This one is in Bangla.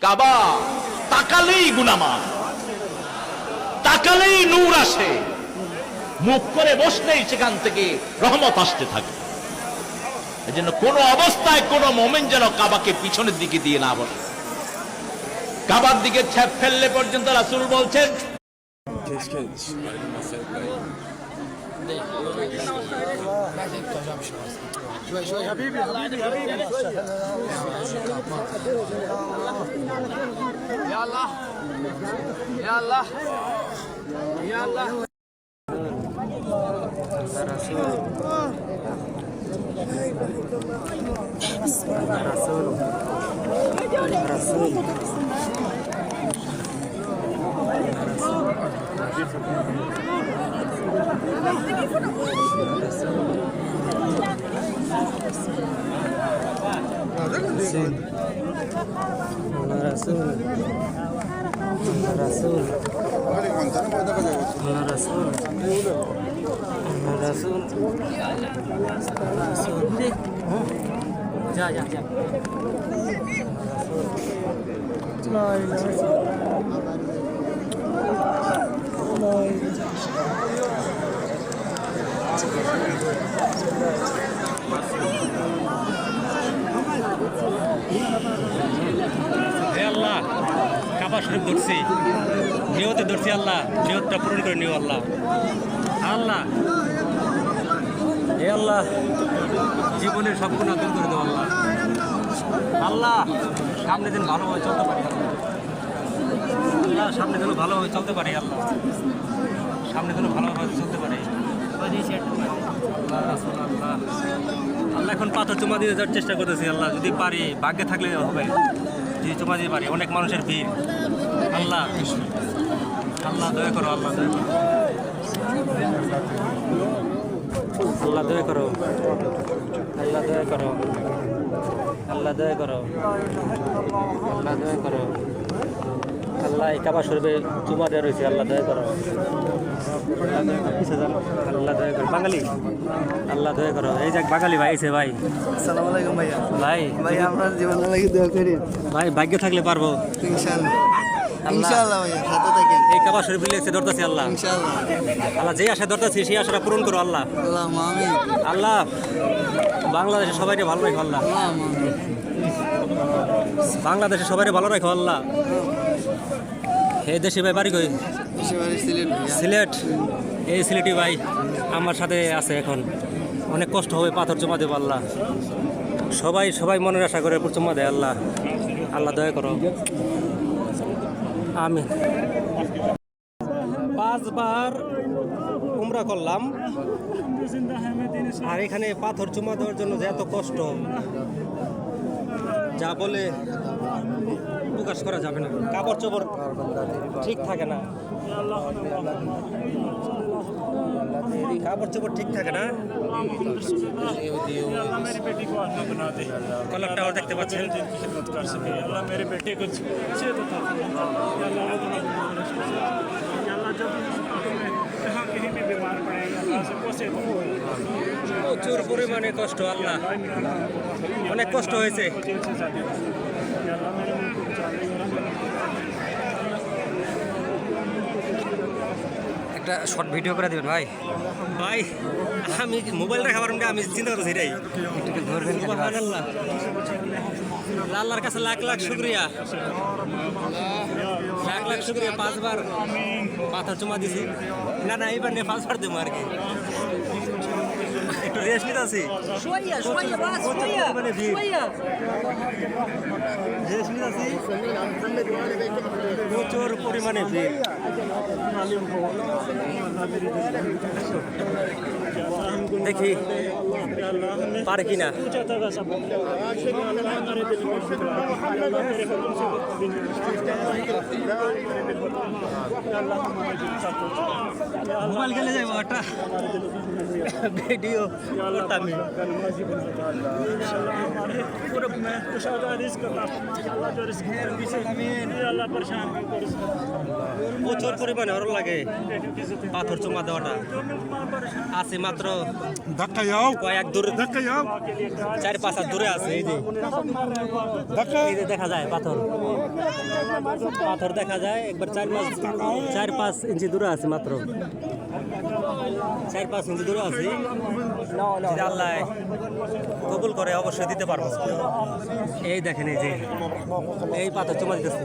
কাবা তাকালেই গুনাহমাফ, তাকালেই নূর আসে, মুখ করে বসলেই সেখান থেকে রহমত আসতে থাকে। এজন্য কোন অবস্থায় কোন মুমিন যেন কাবাকে পিছনের দিকে দিয়ে না বসে। কাবার দিকে ছ্যাপ ফেললে পর্যন্ত রাসূল বলছেন আল্লাহ কাবা শরীফ ধরছি, নিয়তে ধরছি আল্লাহ, নিয়তটা পূরণ করে নিও আল্লাহ। আল্লাহ হে আল্লাহ জীবনের সব গুনাহ দূর করে দাও আল্লাহ। আল্লাহ সামনে দিন ভালোভাবে চলতে পারি আল্লাহ, সামনে যেন ভালোভাবে চলতে পারি আল্লাহ, সামনে যেন ভালোভাবে চলতে পারি আল্লাহ। আল্লাহ আল্লাহ এখন পাথর চুমা দিয়ে যাওয়ার চেষ্টা করতেছি আল্লাহ, যদি পারি, ভাগ্যে থাকলে হবে, যদি চুমা দিয়ে পারি। অনেক মানুষের ভিড় আল্লাহ, আল্লাহ দয়া করো, আল্লাহ দয়া করো, আল্লাহ দয়া করো, আল্লাহ দয়া করো, আল্লাহ দয়া করো, আল্লাহ দয়া করো। আল্লাহ এই কাবা শরীফে চুমা দেওয়া রয়েছে, আল্লাহ দয়া করো, আল্লাহ দয়া করো। বাঙালি আল্লাহ দয়া করো, এই যাক বাঙালি ভাই এসে ভাই। আসসালামু আলাইকুম ভাইয়া। ভাই ভাই আপনার জীবনে লাগি দোয়া করি ভাই, ভাগ্য থাকলে পারবো ইনশাআল্লাহ। আল্লাহ। ইনশাআল্লাহ ভাইয়া, সাথে থাকেন এই কাবা শরীফ লেগেছে ধরতেছি আল্লাহ, ইনশাআল্লাহ। আল্লাহ যে আশা ধরতেছি সেই আশাটা পূরণ করো আল্লাহ। আল্লাহুম্মা আমিন। আল্লাহ বাংলাদেশের সবাইকে ভালো রাখো আল্লাহ, আল্লাহুম্মা আমিন। বাংলাদেশের সবাইকে ভালো রাখো আল্লাহ। এই দেশে ভাই বাড়ি কই? দেশের সিলেট ভাইয়া। সিলেট। এই সিলেটি ভাই আমার সাথে আছে এখন, অনেক কষ্ট হবে, পাথর জমা দেবো আল্লাহ। সবাই সবাই মনের আশা করে চুম্মা দেয় আল্লাহ, আল্লাহ দয়া করো, আমিন। 5 বার উমরা করলাম, আর এখানে পাথর চুমা দেওয়ার জন্য যে এত কষ্ট, যা বলে প্রকাশ করা যাবে না। কাপড় চোপড় ঠিক থাকে না, কাপড় চোপড় ঠিক থাকে না। কলারটাও দেখতে পাচ্ছেন। প্রচুর পরিমাণে কষ্ট আল্লাহ, অনেক কষ্ট হয়েছে। একটা শর্ট ভিডিও করে দেবেন ভাই। ভাই আমি মোবাইল রাখা পারবেন, আমি চিন্তা করছি এটাই। আল্লাহ আল্লাহর কাছে লাখ লাখ শুক্রিয়া, লাখ লাখ শুক্রিয়া। 5 বার পাথর চুমা দিছি, না না এইবার নিয়ে 5 বার দেবো আর কি। একটু রেস্ট নিতে আছি, প্রচুর পরিমাণে ভিড়। দেখি পারে কিনা। মোবাইল গেলে যাইব একটা ভিডিও করতাম। पूरा मैं कुछ रिस्क करता अल्लाह जो रिस्क है पीछे अल्लाह परेशान প্রচুর পরিমাণে ওর লাগে পাথর চুমা দেওয়াটা আছে মাত্র ধাক্কা যাও কয়েক দূরে ধাক্কা যাও 4-5 হাত দূরে আছে এই যে ধাক্কা এই যে দেখা যায় পাথর পাথর দেখা যায় একবার 4-5 ইঞ্চি দূরে আছে মাত্র 4-5 ইঞ্চি দূরে আছে যদি আল্লাহ কবুল করে অবশ্যই দিতে পারবো এই দেখেন এই যে এই পাথর চুমা দিতেছে